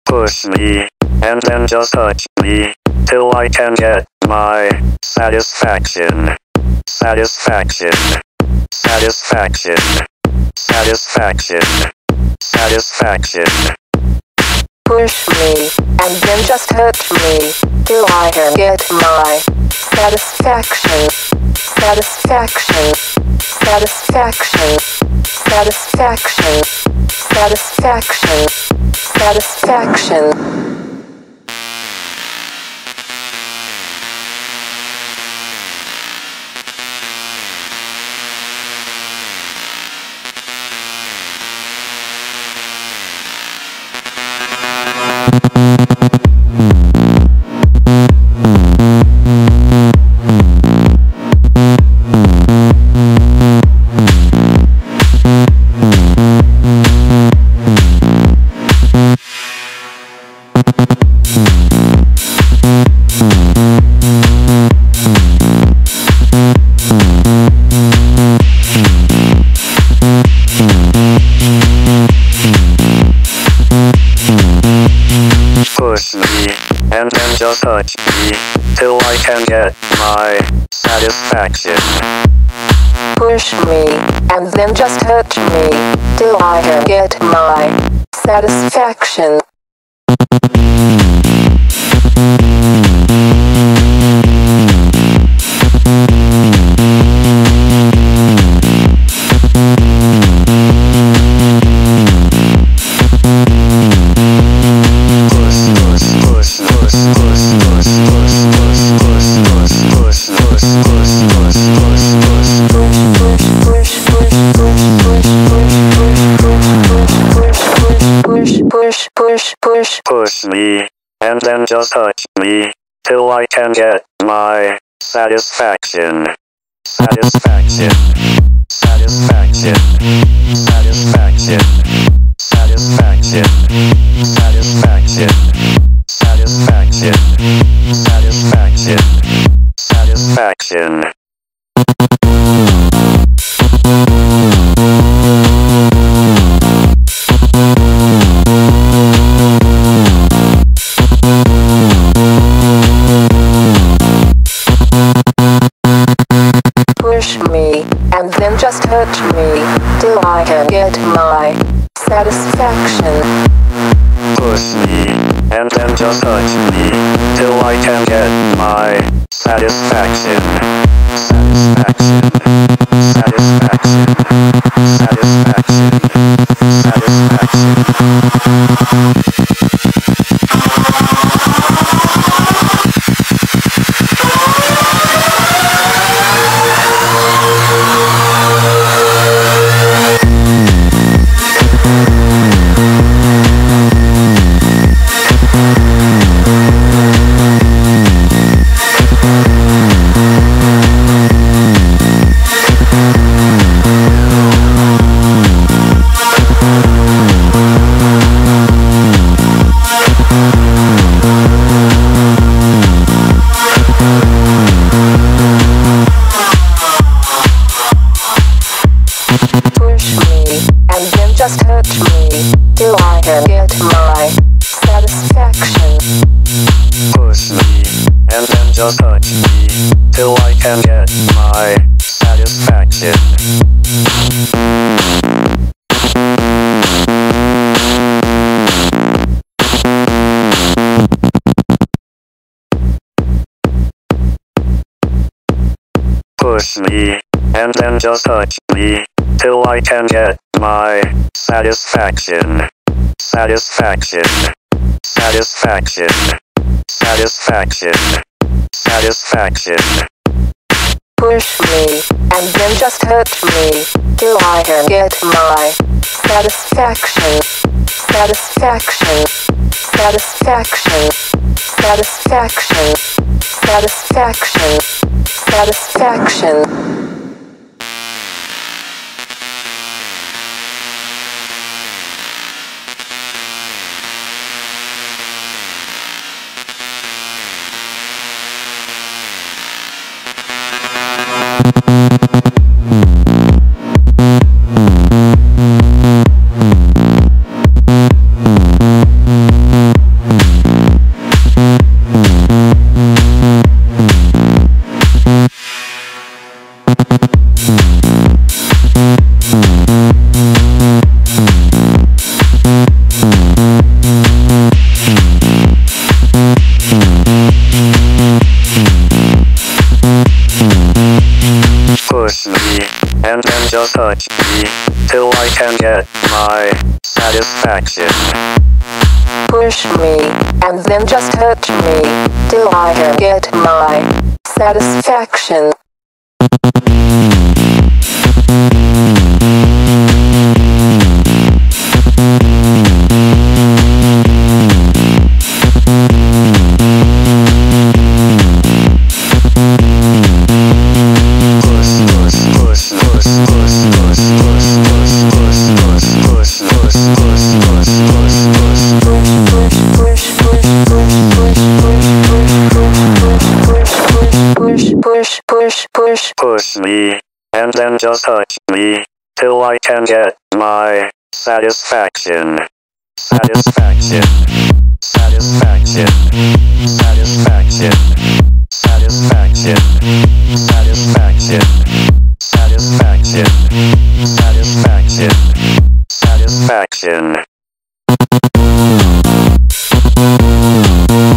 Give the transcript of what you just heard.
Push me, and then just touch me, till I can get my satisfaction. Satisfaction. Satisfaction. Satisfaction. Satisfaction. Push me, and then just touch me, till I can get my satisfaction. Satisfaction. Satisfaction. Satisfaction. Satisfaction. Satisfaction. Push me, and then just touch me, till I can get my satisfaction. Push me, and then just touch me, till I can get my satisfaction. Push me, and then just touch me, till I can get my satisfaction. Satisfaction. Satisfaction. Satisfaction. Satisfaction. Satisfaction. Satisfaction. Satisfaction. Satisfaction. Push me, and then just touch me, till I can get my satisfaction. Push me, and then just touch me, till I can get my satisfaction. Satisfaction. Satisfaction. Satisfaction. Push me, and then just touch me, till I can get my satisfaction. Push me, and then just touch me, till I can get my satisfaction. Push me, and then just touch me, till I can get my satisfaction. Satisfaction. Satisfaction. Satisfaction. Satisfaction. Push me, and then just touch me, till I can get my satisfaction. Satisfaction. Satisfaction. Satisfaction. Satisfaction. Satisfaction. just touch me till I can get my satisfaction. Push me, and then just touch me till I can get my satisfaction. Push me, and then just touch me till I can get my satisfaction. Satisfaction. Satisfaction. Satisfaction. Satisfaction. Satisfaction. Satisfaction. Satisfaction. Satisfaction.